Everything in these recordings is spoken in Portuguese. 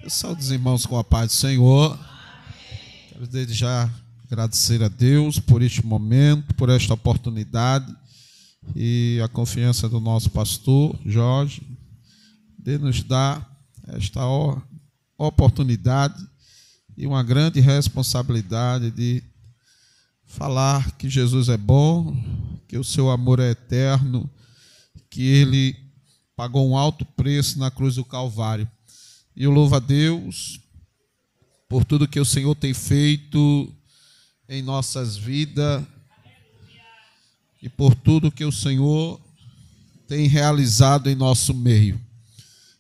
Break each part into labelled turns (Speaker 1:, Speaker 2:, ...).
Speaker 1: Eu saúdo os irmãos com a paz do Senhor. Quero desde já agradecer a Deus por este momento, por esta oportunidade e a confiança do nosso pastor Jorge de nos dar esta oportunidade e uma grande responsabilidade de falar que Jesus é bom, que o seu amor é eterno, que ele pagou um alto preço na cruz do Calvário. E eu louvo a Deus por tudo que o Senhor tem feito em nossas vidas e por tudo que o Senhor tem realizado em nosso meio.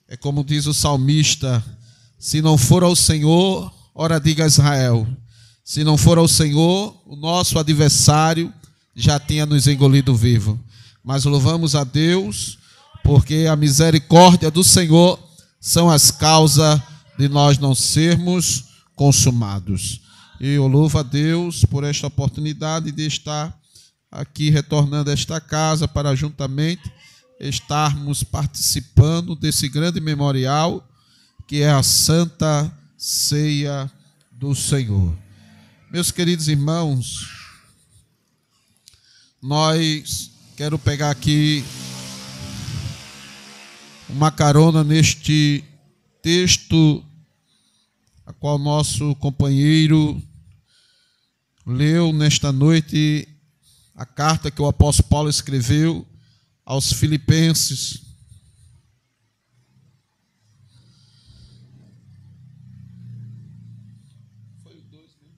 Speaker 1: É como diz o salmista: se não for ao Senhor, ora diga a Israel, se não for ao Senhor, o nosso adversário já tinha nos engolido vivo. Mas louvamos a Deus, porque a misericórdia do Senhor são as causas de nós não sermos consumados. E eu louvo a Deus por esta oportunidade de estar aqui retornando a esta casa para juntamente estarmos participando desse grande memorial que é a Santa Ceia do Senhor. Meus queridos irmãos, quero pegar aqui uma carona neste texto a qual nosso companheiro leu nesta noite, a carta que o apóstolo Paulo escreveu aos Filipenses. Foi o 2 mesmo?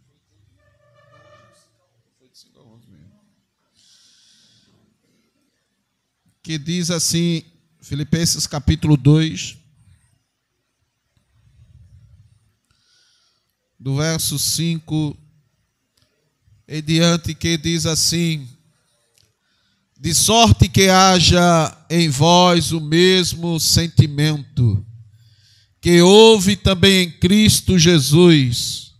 Speaker 1: Foi de 5 a 11 mesmo. Que diz assim, Filipenses capítulo 2, do verso 5 em diante, que diz assim: de sorte que haja em vós o mesmo sentimento que houve também em Cristo Jesus,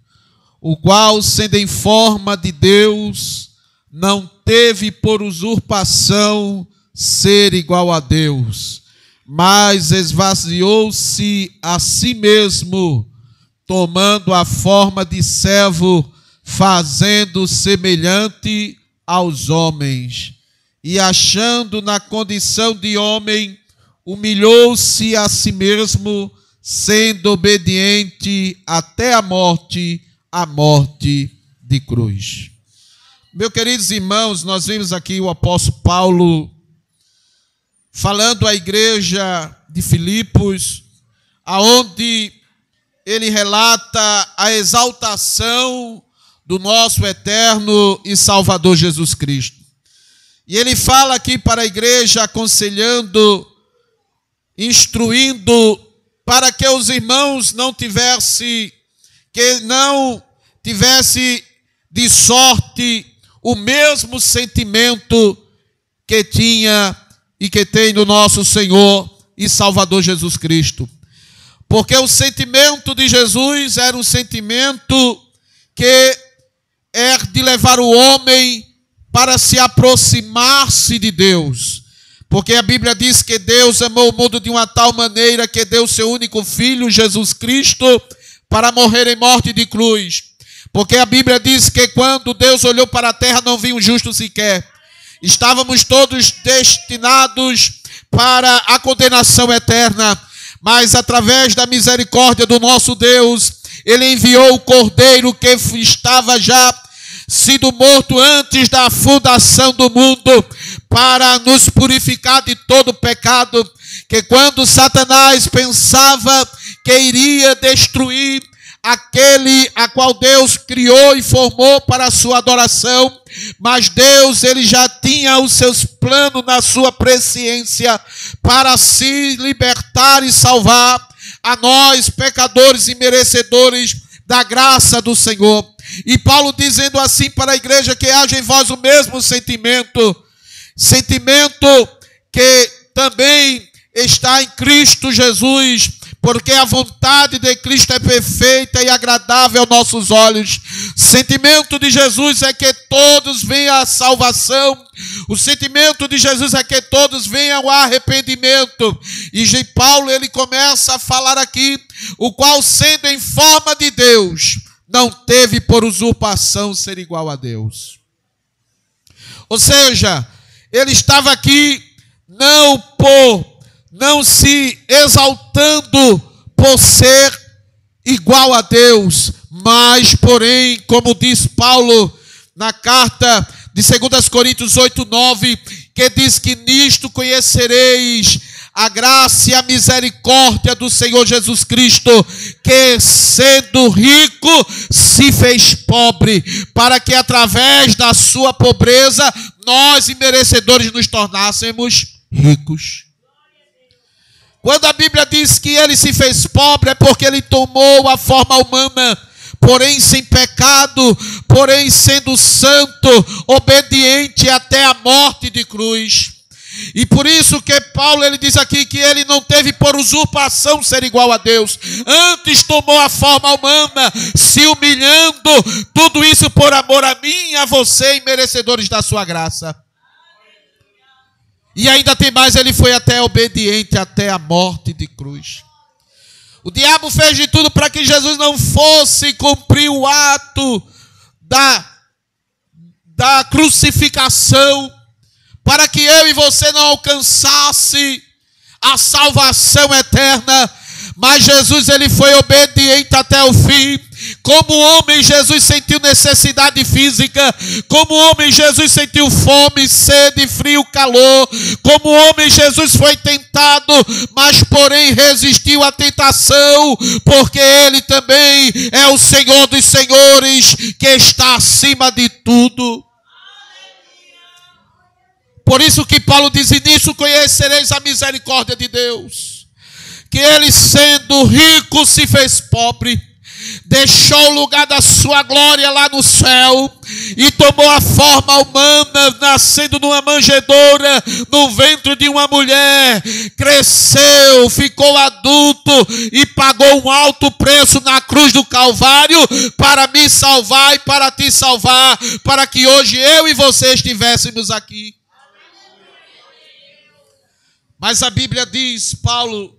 Speaker 1: o qual, sendo em forma de Deus, não teve por usurpação ser igual a Deus, mas esvaziou-se a si mesmo, tomando a forma de servo, fazendo semelhante aos homens, e achando na condição de homem, humilhou-se a si mesmo, sendo obediente até a morte de cruz. Meus queridos irmãos, nós vimos aqui o apóstolo Paulo falando à igreja de Filipos, aonde ele relata a exaltação do nosso eterno e Salvador Jesus Cristo. E ele fala aqui para a igreja, aconselhando, instruindo, para que os irmãos não tivesse de sorte o mesmo sentimento que tinha e que tem no nosso Senhor e Salvador Jesus Cristo. Porque o sentimento de Jesus era um sentimento que é de levar o homem para se aproximar-se de Deus. Porque a Bíblia diz que Deus amou o mundo de uma tal maneira que deu seu único Filho, Jesus Cristo, para morrer em morte de cruz. Porque a Bíblia diz que quando Deus olhou para a terra não viu um justo sequer. Estávamos todos destinados para a condenação eterna, mas através da misericórdia do nosso Deus, ele enviou o Cordeiro que estava já sido morto antes da fundação do mundo, para nos purificar de todo pecado, que quando Satanás pensava que iria destruir aquele a qual Deus criou e formou para a sua adoração, mas Deus, ele já tinha os seus planos na sua presciência para se libertar e salvar a nós, pecadores e merecedores da graça do Senhor. E Paulo dizendo assim para a igreja: que haja em vós o mesmo sentimento que também está em Cristo Jesus, porque a vontade de Cristo é perfeita e agradável aos nossos olhos. O sentimento de Jesus é que todos venham à salvação. O sentimento de Jesus é que todos venham ao arrependimento. E Paulo, ele começa a falar aqui, o qual, sendo em forma de Deus, não teve por usurpação ser igual a Deus. Ou seja, ele estava aqui não se exaltando por ser igual a Deus, mas, porém, como diz Paulo na carta de 2 Coríntios 8:9, que diz que nisto conhecereis a graça e a misericórdia do Senhor Jesus Cristo, que sendo rico se fez pobre, para que através da sua pobreza nós, imerecedores, nos tornássemos ricos. Quando a Bíblia diz que ele se fez pobre, é porque ele tomou a forma humana, porém sem pecado, porém sendo santo, obediente até a morte de cruz. E por isso que Paulo, ele diz aqui que ele não teve por usurpação ser igual a Deus. Antes tomou a forma humana, se humilhando, tudo isso por amor a mim e a você, merecedores da sua graça. E ainda tem mais, ele foi até obediente até a morte de cruz. O diabo fez de tudo para que Jesus não fosse cumprir o ato da crucificação, para que eu e você não alcançasse a salvação eterna. Mas Jesus, ele foi obediente até o fim. Como homem, Jesus sentiu necessidade física. Como homem, Jesus sentiu fome, sede, frio, calor. Como homem, Jesus foi tentado, mas porém resistiu à tentação, porque ele também é o Senhor dos senhores, que está acima de tudo. Por isso que Paulo diz: e nisso conhecereis a misericórdia de Deus, que ele, sendo rico, se fez pobre, deixou o lugar da sua glória lá no céu e tomou a forma humana, nascendo numa manjedoura, no ventre de uma mulher, cresceu, ficou adulto e pagou um alto preço na cruz do Calvário para me salvar e para te salvar, para que hoje eu e você estivéssemos aqui. Mas a Bíblia diz, Paulo,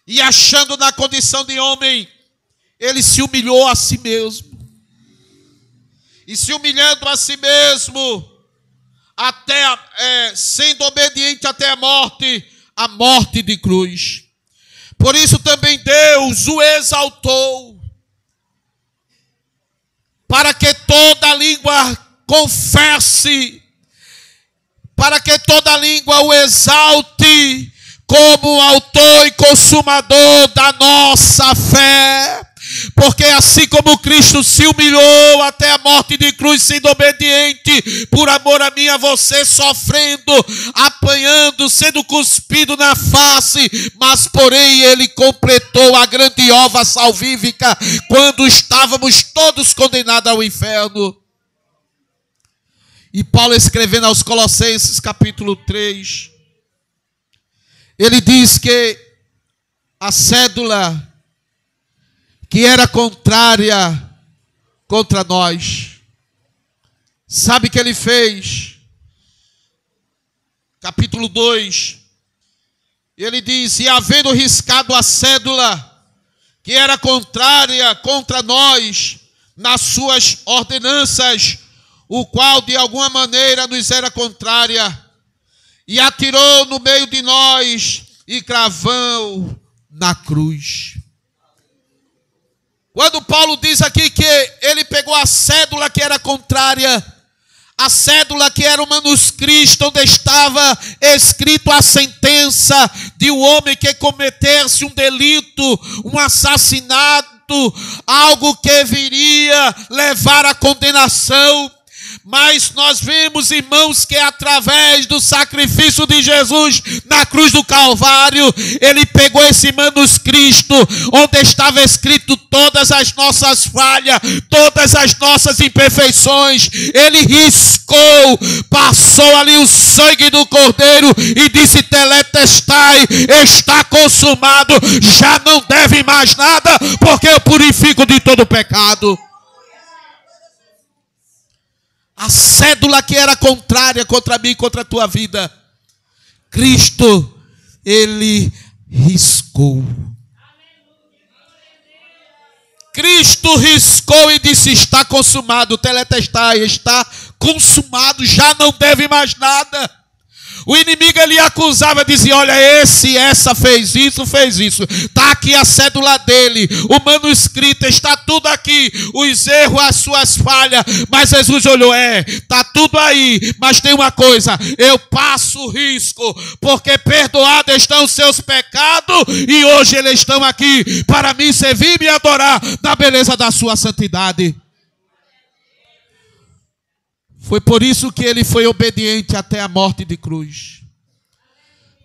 Speaker 1: e achando na condição de homem, ele se humilhou a si mesmo. E se humilhando a si mesmo, sendo obediente até a morte de cruz. Por isso também Deus o exaltou, para que toda língua confesse, para que toda língua o exalte como autor e consumador da nossa fé. Porque assim como Cristo se humilhou até a morte de cruz, sendo obediente por amor a mim e a você, sofrendo, apanhando, sendo cuspido na face, mas porém ele completou a grande obra salvífica quando estávamos todos condenados ao inferno. E Paulo, escrevendo aos Colossenses, capítulo 3, ele diz que a cédula que era contrária contra nós, sabe o que ele fez? Capítulo 2, ele diz: e havendo riscado a cédula que era contrária contra nós nas suas ordenanças, o qual de alguma maneira nos era contrária, e atirou no meio de nós e cravou na cruz. Quando Paulo diz aqui que ele pegou a cédula que era contrária, a cédula que era o manuscrito onde estava escrito a sentença de um homem que cometesse um delito, um assassinato, algo que viria levar à condenação. Mas nós vemos, irmãos, que através do sacrifício de Jesus na cruz do Calvário, ele pegou esse manuscrito onde estava escrito todas as nossas falhas, todas as nossas imperfeições. Ele riscou, passou ali o sangue do Cordeiro e disse: tetelestai, está consumado, já não deve mais nada, porque eu purifico de todo pecado. A cédula que era contrária contra mim e contra a tua vida, Cristo, ele riscou. Cristo riscou e disse: está consumado, tetelestai, está consumado, já não deve mais nada. O inimigo, ele acusava, dizia: olha, essa fez isso. Está aqui a cédula dele, o manuscrito, está tudo aqui, os erros, as suas falhas. Mas Jesus olhou: está tudo aí, mas tem uma coisa, eu passo o risco, porque perdoados estão os seus pecados, e hoje eles estão aqui para me servir e me adorar na beleza da sua santidade. Foi por isso que ele foi obediente até a morte de cruz.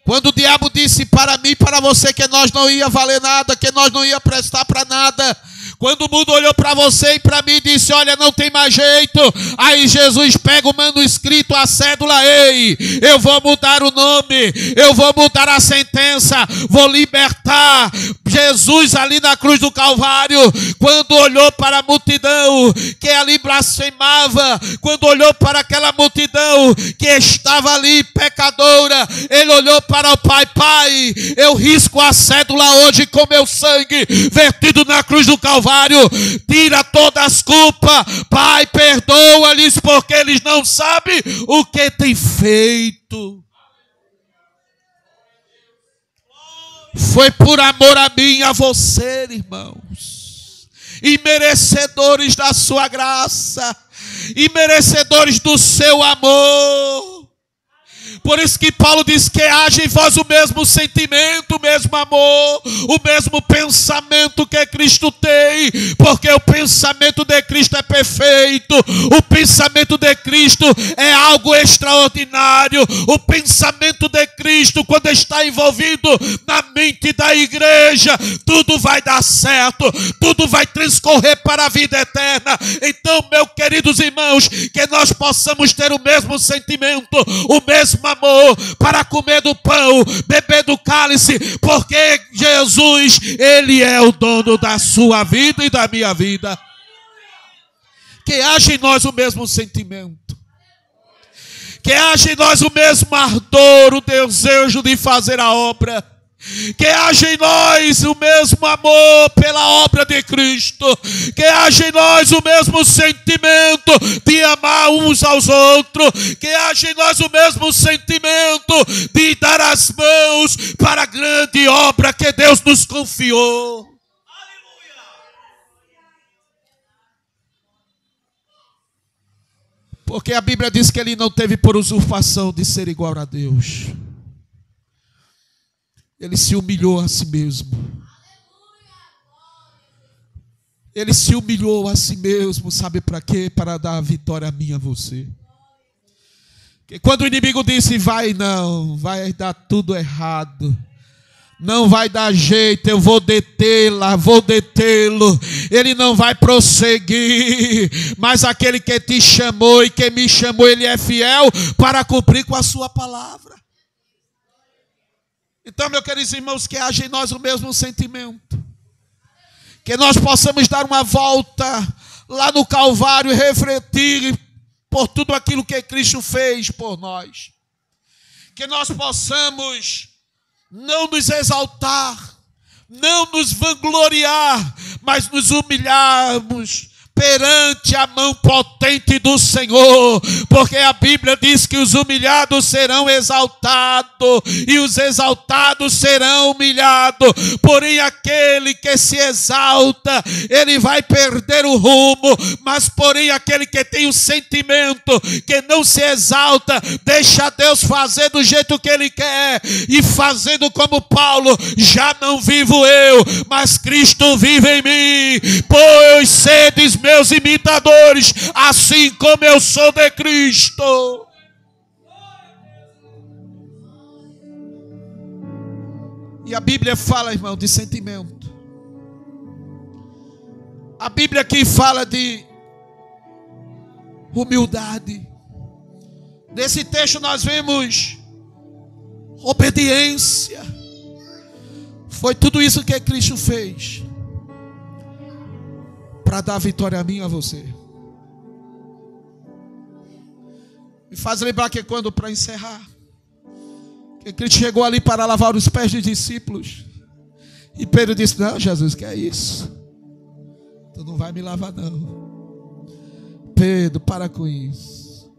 Speaker 1: Quando o diabo disse para mim e para você que nós não ia valer nada, que nós não ia prestar para nada. Quando o mundo olhou para você e para mim e disse: olha, não tem mais jeito. Aí Jesus pega o manuscrito, a cédula: ei, eu vou mudar o nome, eu vou mudar a sentença, vou libertar. Jesus ali na cruz do Calvário, quando olhou para a multidão que ali blasfemava, quando olhou para aquela multidão que estava ali pecadora, ele olhou para o Pai: Pai, eu risco a cédula hoje com meu sangue vertido na cruz do Calvário. Tira todas as culpas, Pai, perdoa-lhes, porque eles não sabem o que têm feito. Foi por amor a mim e a você, irmãos, e merecedores da sua graça, e merecedores do seu amor. Por isso que Paulo diz que haja em vós o mesmo sentimento, o mesmo amor, o mesmo pensamento que Cristo tem, porque o pensamento de Cristo é perfeito, o pensamento de Cristo é algo extraordinário. O pensamento de Cristo, quando está envolvido na mente da igreja, tudo vai dar certo, tudo vai transcorrer para a vida eterna. Então, meus queridos irmãos, que nós possamos ter o mesmo sentimento, o mesmo amor, para comer do pão, beber do cálice, porque Jesus, ele é o dono da sua vida e da minha vida. Que haja em nós o mesmo sentimento, que haja em nós o mesmo ardor, o desejo de fazer a obra, que haja em nós o mesmo amor pela obra de Cristo, que haja em nós o mesmo sentimento de amar uns aos outros, que haja em nós o mesmo sentimento de dar as mãos para a grande obra que Deus nos confiou. Porque a Bíblia diz que ele não teve por usurpação de ser igual a Deus. Ele se humilhou a si mesmo. Ele se humilhou a si mesmo, sabe para quê? Para dar a vitória a mim e a você. Que quando o inimigo disse: vai não, vai dar tudo errado, não vai dar jeito, eu vou detê-la, vou detê-lo, ele não vai prosseguir. Mas aquele que te chamou e que me chamou, ele é fiel para cumprir com a sua palavra. Então, meus queridos irmãos, que haja em nós o mesmo sentimento, que nós possamos dar uma volta lá no Calvário e refletir por tudo aquilo que Cristo fez por nós, que nós possamos não nos exaltar, não nos vangloriar, mas nos humilharmos perante a mão potente do Senhor, porque a Bíblia diz que os humilhados serão exaltados e os exaltados serão humilhados. Porém, aquele que se exalta, ele vai perder o rumo, mas porém aquele que tem o sentimento, que não se exalta, deixa Deus fazer do jeito que ele quer, e fazendo como Paulo: já não vivo eu, mas Cristo vive em mim. Pois sedes meus meus imitadores, assim como eu sou de Cristo. E a Bíblia fala, irmão, de sentimento. A Bíblia aqui fala de humildade. Nesse texto nós vemos obediência. Foi tudo isso que Cristo fez para dar vitória a mim e a você. Me faz lembrar que quando, para encerrar, que Cristo chegou ali para lavar os pés dos discípulos, e Pedro disse: não, Jesus, que é isso? Tu não vai me lavar não. Pedro, para com isso.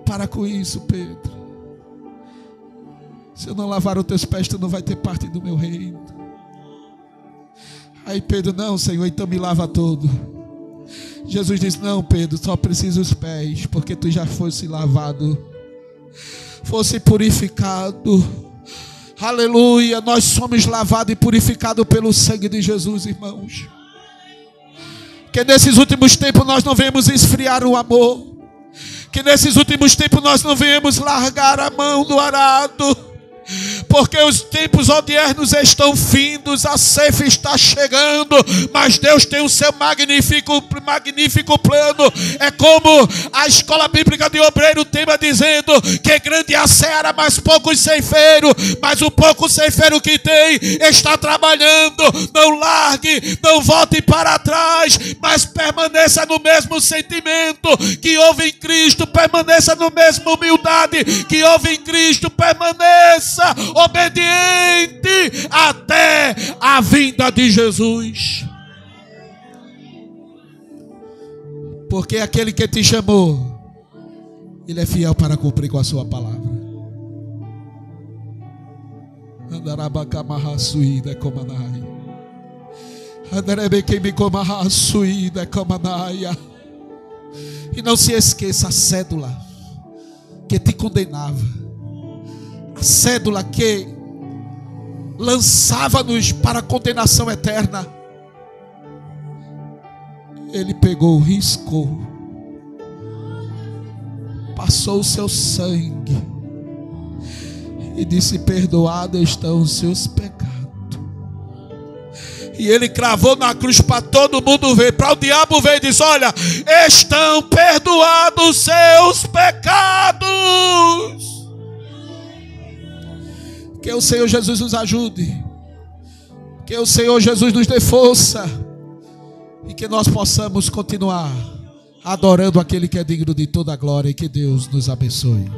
Speaker 1: Para com isso, Pedro. Se eu não lavar os teus pés, tu não vai ter parte do meu reino. Aí Pedro: não, Senhor, então me lava todo. Jesus disse: não, Pedro, só precisa os pés, porque tu já fosse lavado, fosse purificado. Aleluia, nós somos lavados e purificados pelo sangue de Jesus, irmãos. Que nesses últimos tempos nós não venhamos esfriar o amor. Que nesses últimos tempos nós não venhamos largar a mão do arado. Porque os tempos odiernos estão findos, a ceifa está chegando, mas Deus tem o seu magnífico plano. É como a escola bíblica de obreiro tema dizendo que grande é a seara, mas poucos ceifeiros, mas o pouco ceifeiro que tem está trabalhando. Não largue, não volte para trás, mas permaneça no mesmo sentimento que houve em Cristo, permaneça no mesmo humildade que houve em Cristo, permaneça obediente até a vinda de Jesus. Porque aquele que te chamou, ele é fiel para cumprir com a sua palavra. E não se esqueça a cédula que te condenava, a cédula que lançava-nos para a condenação eterna. Ele pegou, riscou, passou o seu sangue e disse: perdoados estão os seus pecados. E ele cravou na cruz para todo mundo ver. Para o diabo ver e disse: olha, estão perdoados os seus pecados. Que o Senhor Jesus nos ajude, que o Senhor Jesus nos dê força, e que nós possamos continuar adorando aquele que é digno de toda a glória, e que Deus nos abençoe.